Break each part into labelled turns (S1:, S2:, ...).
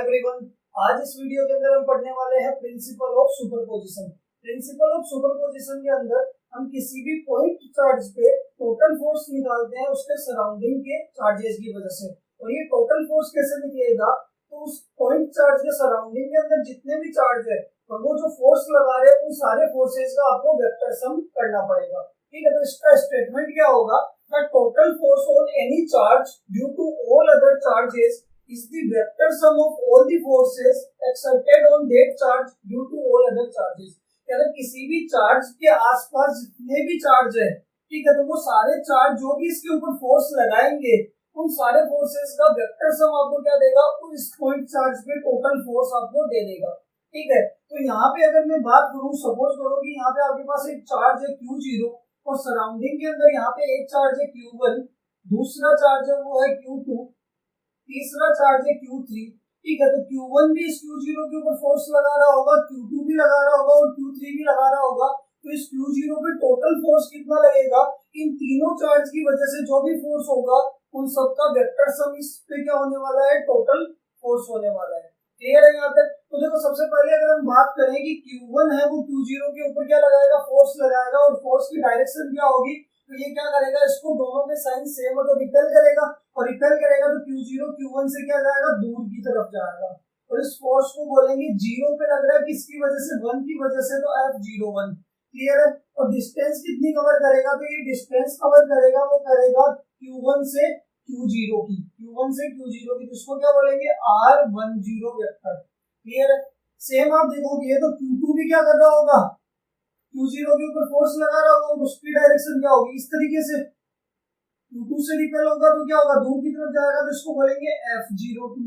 S1: Everyone, आज इस video के अंदर हम पढ़ने वाले हैं principle of superposition. Principle of superposition के अंदर हम किसी भी पॉइंट चार्ज पे टोटल फोर्स निकालते हैं उसके सराउंडिंग के चार्जेस की वजह से। और ये टोटल फोर्स कैसे निकलेगा, तो उस पॉइंट चार्ज के सराउंडिंग के अंदर जितने भी चार्ज है और वो जो फोर्स लगा रहे हैं उन सारे फोर्सेस का आपको वेक्टर सम करना पड़ेगा। ठीक है, तो इसका स्टेटमेंट क्या होगा, the total force on any charge due to all other charges is the vector sum of all the forces exerted on that charge due to all other charges। अगर किसी भी चार्ज के आसपास जितने भी चार्ज है, ठीक है, तो वो सारे चार्ज जो भी इसके ऊपर फोर्स लगाएंगे उन सारे फोर्सेस का वेक्टर सम आपको क्या देगा, उस पॉइंट चार्ज पे टोटल फोर्स आपको दे देगा। ठीक है, तो यहाँ पे अगर मैं बात करूँ, सपोज करो कि यहाँ पे आपके पास एक चार्ज है Q0 और सराउंडिंग के अंदर यहाँ पे एक चार्ज है Q1, दूसरा चार्ज है वो है Q2, तीसरा चार्ज है Q3। ठीक है, तो Q1 भी इस Q0 के ऊपर फोर्स लगा रहा होगा, Q2 भी लगा रहा होगा और Q3 भी लगा रहा होगा। तो इस Q0 पे टोटल फोर्स कितना लगेगा, इन तीनों चार्ज की वजह से जो भी फोर्स होगा उन सबका वेक्टर सम इस पे क्या होने वाला है, टोटल फोर्स होने वाला है। क्लियर है यहाँ तक? तो देखो, सबसे पहले अगर हम बात करें कि Q1 है वो Q0 के ऊपर क्या लगाएगा, फोर्स लगाएगा और फोर्स की डायरेक्शन क्या होगी, तो ये क्या करेगा, इसको दोनों में साइन सेम है तो रिपेल करेगा और रिपेल करेगा तो Q0 Q1 से क्या जाएगा, दूर की तरफ जाएगा। और इस फोर्स को बोलेंगे जीरो पे लग रहा है, किसकी वजह से, 1 की वजह से, तो F01। क्लियर है? और डिस्टेंस कितनी कवर करेगा, तो ये डिस्टेंस कवर करेगा, वो करेगा Q1 से Q0 की, Q1 से Q0 की, जिसको क्या बोलेंगे, R10 वेक्टर। क्लियर है? सेम आप देखोगे तो Q2 भी क्या कर रहा होगा, Q0 के ऊपर फोर्स लगा रहा होगा, उसकी डायरेक्शन क्या होगी, इस तरीके से Q2 से रिपेल होगा तो क्या होगा, दूर की तरफ जाएगा, तो इसको बोलेंगे F02।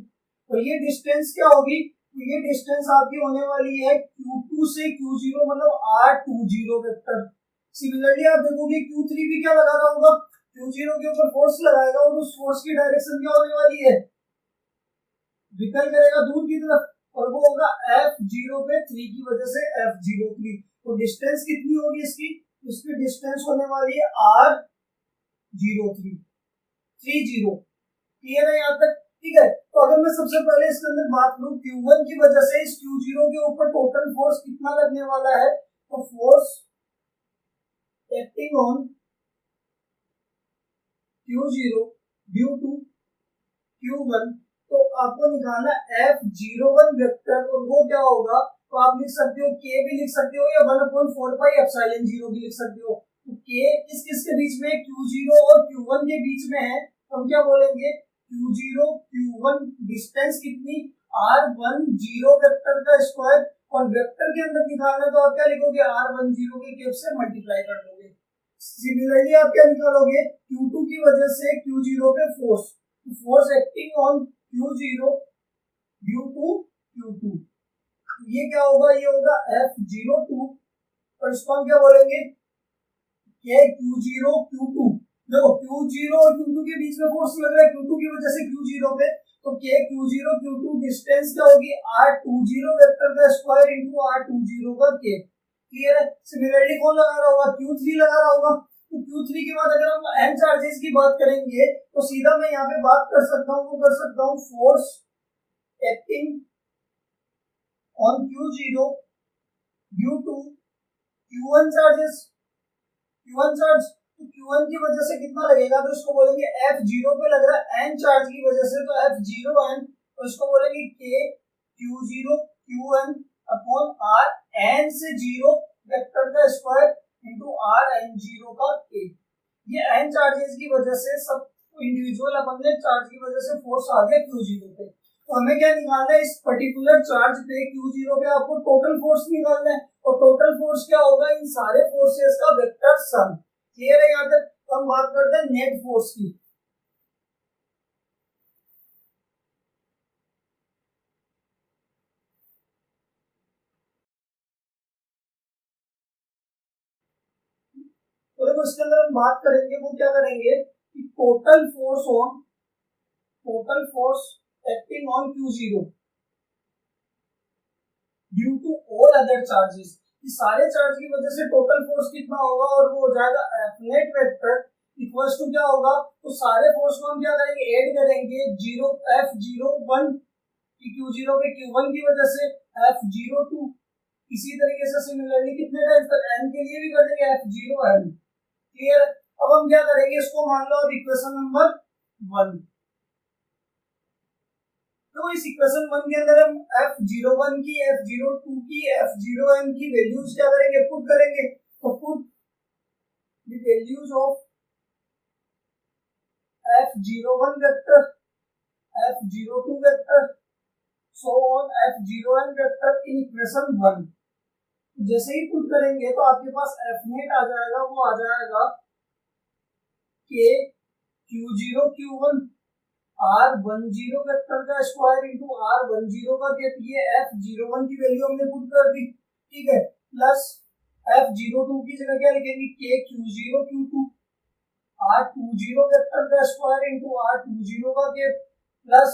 S1: और ये डिस्टेंस क्या होगी, तो ये डिस्टेंस आपकी होने वाली है Q2 से Q0 मतलब R20 वेक्टर। सिमिलरली आप देखोगे Q3 भी क्या लगा रहा होगा, Q0 के ऊपर फोर्स लगाएगा और उस फोर्स की डायरेक्शन क्या होने वाली है, रिपेल करेगा दूर की तरफ, और वो होगा F0 पे 3 की वजह से F03। तो डिस्टेंस कितनी होगी इसकी डिस्टेंस होने वाली है R03 30। क्लियर है यहाँ तक? ठीक है, तो अगर मैं सबसे पहले इसके अंदर बात करूं Q1 की वजह से इस Q0 के ऊपर टोटल फोर्स कितना लगने वाला है, तो force acting on Q0 due to Q1, तो आपको निकालना F01 वेक्टर, और वो क्या होगा, तो आप लिख सकते हो K भी लिख सकते हो या 1/4 पाई एप्सिलॉन 0 भी लिख सकते हो। तो K किस किस के बीच में, Q0 और Q1 के बीच में है, तो हम क्या बोलेंगे, Q0 Q1 डिस्टेंस कितनी, R10 वेक्टर का स्क्वायर, और वेक्टर के अंदर निकालना तो आप क्या लिखोगे, R10 के केप से मल्टीप्लाई कर दोगे। सिमिलरली आप क्या निकालोगे, Q2 की वजह से Q0 पे force acting on Q0 due to Q2, ये क्या होगा, ये होगा F02, और इसको हम क्या बोलेंगे, Q0 Q2। देखो Q0 और Q2 के बीच में फोर्स लग रहा है Q2 की वजह से Q0 पे, तो Q0 Q2 डिस्टेंस क्या होगी, R20 वेक्टर का स्क्वायर इनटू R20 का K। क्लियर है? सिमिलरली कौन लगा रहा होगा, Q3 लगा रहा होगा। तो Q3 के बाद अगर हम n चार्जेस की बात करेंगे तो सीधा मैं यहाँ पे बात कर सकता हूँ, वो कर सकता हूँ force acting on Q0 due to Q1 charge, तो Q1 की वजह से कितना लगेगा, तो इसको बोलेंगे F0 पे लग रहा है n चार्ज की वजह से, तो F0n, तो इसको बोलेंगे K Q0 Q1 upon R n से 0 वेक्टर का स्क्वायर इनटू R n0 का K। ये n चार्जेस की वजह से सब इंडिविजुअल अपन ने चार्ज की वजह से फोर्स आ गया Q0 पे। तो हमें क्या निकालना है, इस पर्टिकुलर चार्ज पे Q0 पे आपको टोटल फोर्स निकालना है, और टोटल फोर्स क्या होगा, इन सारे फोर्सेस का वेक्टर सम। क्लियर है यहाँ तक? तो हम बात करते हैं नेट फोर्स की। तो देखो, इसके अंदर हम बात करेंगे, वो क्या करेंगे कि total force acting on Q0 due to all other charges, इस सारे चार्ज की वजह से टोटल फोर्स कितना होगा, और वो हो जाएगा F net vector equals to क्या होगा, तो सारे फोर्स को हम क्या करेंगे, ऐड करेंगे, F01 कि Q0 पे Q1 की वजह से F02, इसी तरीके से सिमिलरली कितने टाइम्स तक n के लिए भी कर देंगे F0n। क्लियर? अब हम क्या करेंगे, इसको मान लो अब इक्वेशन नंबर 1, तो इस इक्वेशन 1 के अंदर हम F01 की, F02 की, F0n की वैल्यूज क्या करेंगे, पुट करेंगे। तो put the values of F01 vector, F02 vector, so on F0n vector in equation 1। जैसे ही पुट करेंगे तो आपके पास F नेट आ जाएगा, वो आ जाएगा K Q0 Q1 R10 vector का स्क्वायर इंटू R10 का केप, ये F01 की वैल्यू हमने पुट कर दी, ठीक है, प्लस F02 की जगह क्या लिखेंगे, K Q0 Q2 R20 vector का स्क्वायर इंटू R20 का cap, plus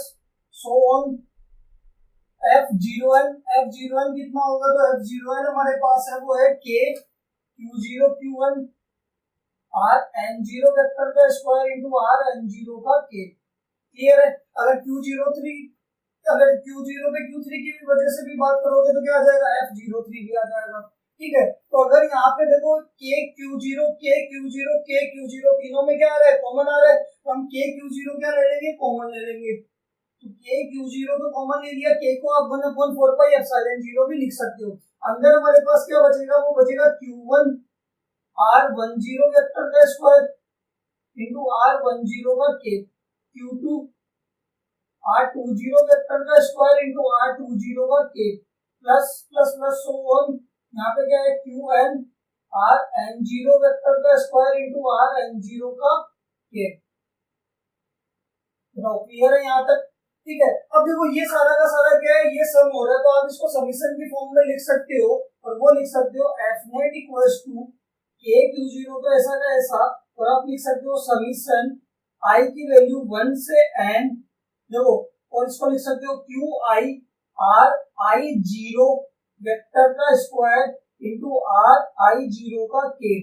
S1: so on F01 कितना होगा, तो F01 हमारे पास है वो है K Q0 Q1 RN0 vector का स्क्वायर इंटू RN0 का केप। क्लियर है? अगर Q0 पे Q3 की वजह से भी बात करोगे तो क्या आ जाएगा, F03 भी आ जाएगा, ठीक है। तो अगर यहाँ पे देखो K Q0 तीनों में क्या आ रहा है, कॉमन आ रहा है, तो हम K Q0 क्या ले लेंगे, कॉमन ले लेंगे। तो K Q0 तो कॉमन ले लिया, K को आप 1/4 पाई एप्सिलॉन 0 भी लिख सकते हो। अंदर हमारे पास क्या बचेगा, वो बचेगा Q1 R10 वेक्टर का स्क्वायर इंटू R10 का K, Q2 R20 वेक्टर का स्क्वायर इंटू R20 का K, plus plus plus so on, यहाँ पे क्या है Qn RN0 वेक्टर का स्क्वायर इंटू RN0 का K। क्लियर है यहाँ तक? ठीक है। अब देखो ये सारा का सारा क्या है, ये सम हो रहा है, तो आप इसको समीशन की फॉर्म में लिख सकते हो, और वो लिख सकते हो F net equals to K Q0 तो ऐसा का ऐसा, और आप लिख सकते हो समीशन I की वैल्यू 1 से n, देखो, और इसको लिख सकते हो Qi RI0 वेक्टर का स्क्वायर इंटू RI0 का K।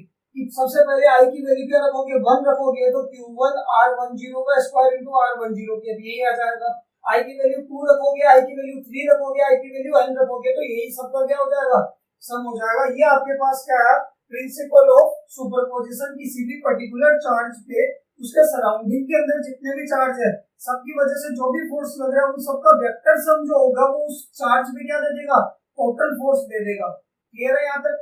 S1: सबसे पहले I की वैल्यू क्या रखोगे, 1 रखोगे, तो Q1 R10 का स्क्वायर इंटू R10 के, यही आ जाएगा। I की वैल्यू 2 रखोगे, I की वैल्यू 3 रखोगे, I की वैल्यू n रखोगे, तो यही सबका क्या हो जाएगा, सम हो जाएगा। ये आपके पास क्या है, प्रिंसिपल ऑफ सुपरपोजिशन। किसी भी पर्टिकुलर चार्ज पे उसके सराउंडिंग के अंदर जितने भी चार्ज है, सबकी वजह से जो भी फोर्स लग रहा है, उन सबका वेक्टर सम जो होगा वो उस चार्ज पे क्या दे देगा, टोटल फोर्स दे देगा। क्लियर है यहाँ तक?